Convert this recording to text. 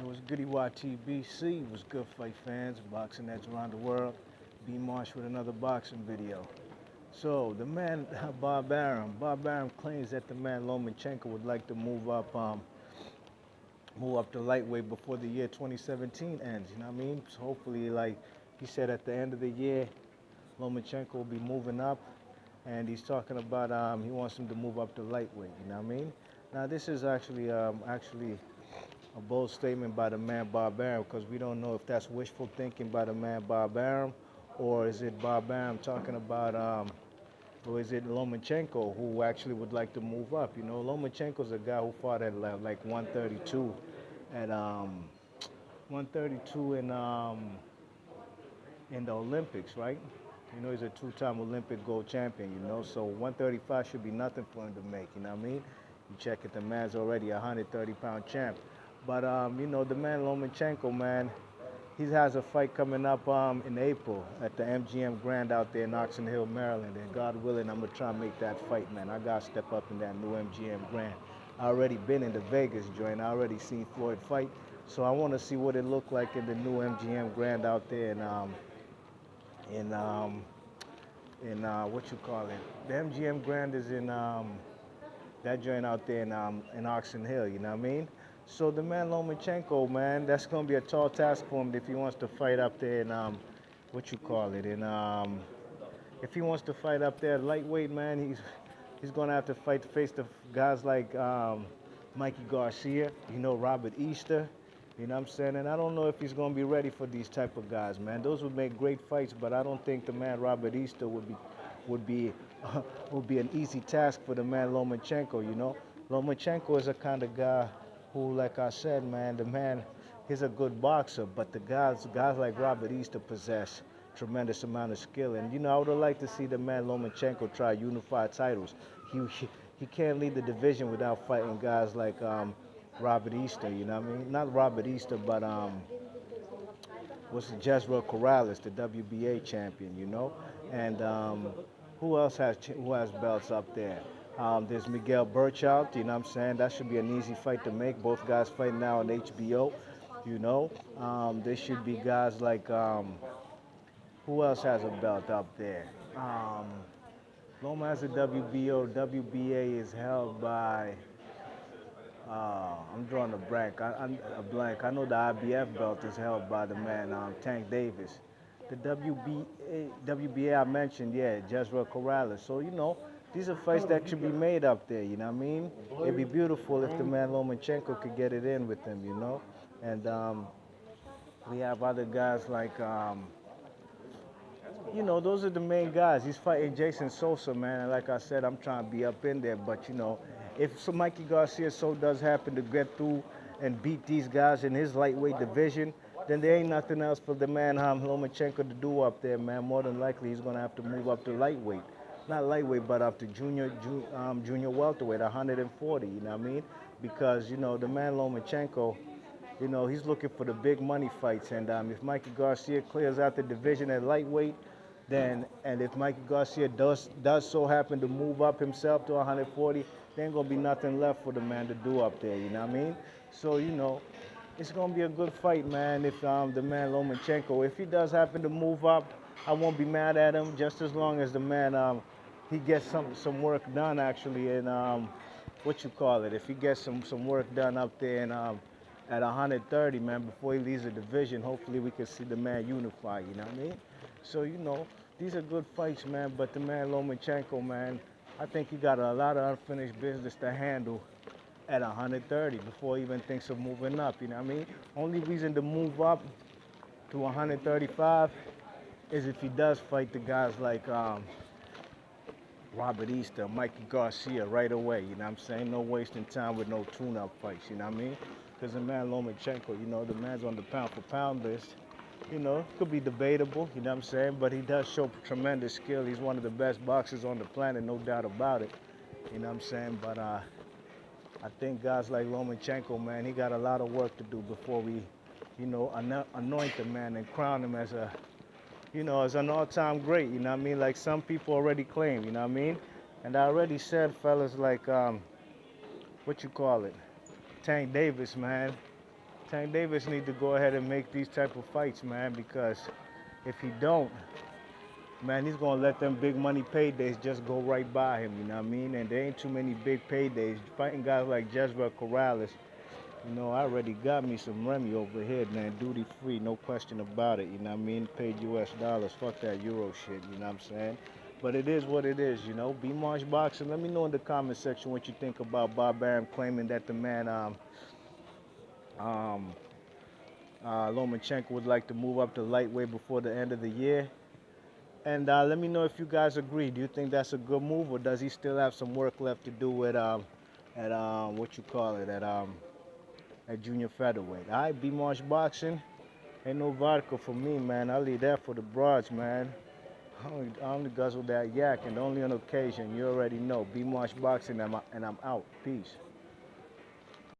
was goody YTBC, was good fight fans, boxing heads around the world. B Marsh with another boxing video. So the man Bob Arum claims that the man Lomanchenko would like to move up to lightweight before the year 2017 ends. You know what I mean? So hopefully, like he said, at the end of the year, Lomachenko will be moving up, and he's talking about he wants him to move up to lightweight. You know what I mean? Now this is actually a bold statement by the man Bob Arum, because we don't know if that's wishful thinking by the man Bob Arum, or is it Bob Arum talking about, or is it Lomachenko who actually would like to move up? You know, Lomachenko's a guy who fought at like 132 at 132 in the Olympics, right? You know, he's a two-time Olympic gold champion, you know, so 135 should be nothing for him to make, you know what I mean? You check it, the man's already a 130-pound champ. But, you know, the man Lomachenko, man, he has a fight coming up in April at the MGM Grand out there in Oxon Hill, Maryland. And God willing, I'm going to try and make that fight, man. I got to step up in that new MGM Grand. I already been in the Vegas joint. I already seen Floyd fight. So I want to see what it looked like in the new MGM Grand out there in what you call it? The MGM Grand is in that joint out there in Oxon Hill, you know what I mean? So the man Lomachenko, man, that's gonna be a tall task for him if he wants to fight up there in what you call it? In if he wants to fight up there lightweight, man, he's gonna have to face the guys like Mikey Garcia, you know, Robert Easter. You know what I'm saying? And I don't know if he's going to be ready for these type of guys, man. Those would make great fights, but I don't think the man Robert Easter would be would be an easy task for the man Lomachenko, you know? Lomachenko is a kind of guy who, like I said, man, the man, he's a good boxer, but the guys like Robert Easter possess tremendous amount of skill. And, you know, I would have liked to see the man Lomachenko try unified titles. He can't lead the division without fighting guys like Robert Easter, you know what I mean? Not Robert Easter, but what's the Jezreel Corrales, the WBA champion, you know? And who else has belts up there? There's Miguel Burchout, you know what I'm saying? That should be an easy fight to make. Both guys fighting now on HBO, you know? There should be guys like, who else has a belt up there? Loma has a WBO. WBA is held by, I'm drawing a blank. I know the IBF belt is held by the man Tank Davis. The WBA I mentioned, yeah, Jezreel Corrales. So, you know, these are fights that should be made up there, you know what I mean? It'd be beautiful if the man Lomachenko could get it in with him, you know? And we have other guys like, you know, those are the main guys. He's fighting Jason Sosa, man. And like I said, I'm trying to be up in there. But, you know, if so Mikey Garcia does happen to get through and beat these guys in his lightweight division, then there ain't nothing else for the man Lomachenko to do up there, man. More than likely, he's going to have to move up to lightweight. Not lightweight, but up to junior welterweight, 140, you know what I mean? Because, you know, the man Lomachenko, you know, he's looking for the big money fights. And if Mikey Garcia clears out the division at lightweight, then, and if Mikey Garcia does so happen to move up himself to 140, there ain't gonna be nothing left for the man to do up there, you know what I mean? So, you know, it's gonna be a good fight, man, if the man Lomachenko, if he does happen to move up, I won't be mad at him, just as long as the man, he gets some work done actually, and what you call it, if he gets some work done up there and at 130, man, before he leaves the division, hopefully we can see the man unify, you know what I mean? So, you know, these are good fights, man, but the man Lomachenko, man, I think he got a lot of unfinished business to handle at 130 before he even thinks of moving up, you know what I mean? Only reason to move up to 135 is if he does fight the guys like Robert Easter, Mikey Garcia right away, you know what I'm saying? No wasting time with no tune-up fights, you know what I mean? Because the man Lomachenko, you know, the man's on the pound-for-pound list. You know, could be debatable, you know what I'm saying? But he does show tremendous skill. He's one of the best boxers on the planet, no doubt about it. You know what I'm saying? But I think guys like Lomachenko, man, he got a lot of work to do before we, you know, anoint the man and crown him as a, you know, as an all-time great, you know what I mean? Like some people already claim, you know what I mean? And I already said, fellas, like, what you call it? Tank Davis, man. Tank Davis need to go ahead and make these type of fights, man, because if he don't, man, he's gonna let them big money paydays just go right by him. You know what I mean? And there ain't too many big paydays. Fighting guys like Jezreel Corrales, you know, I already got me some Remy over here, man. Duty free, no question about it. You know what I mean? Paid US dollars. Fuck that Euro shit. You know what I'm saying? But it is what it is, you know. B Marsh Boxing. Let me know in the comment section what you think about Bob Arum claiming that the man um, Lomanchenko would like to move up to lightweight before the end of the year. And let me know if you guys agree. Do you think that's a good move, or does he still have some work left to do at what you call it, at junior featherweight? All right, B Marsh Boxing. Ain't no vodka for me, man. I leave that for the broads, man. I only guzzle that yak, and only on occasion. You already know. B Marsh Boxing, and I'm out. Peace.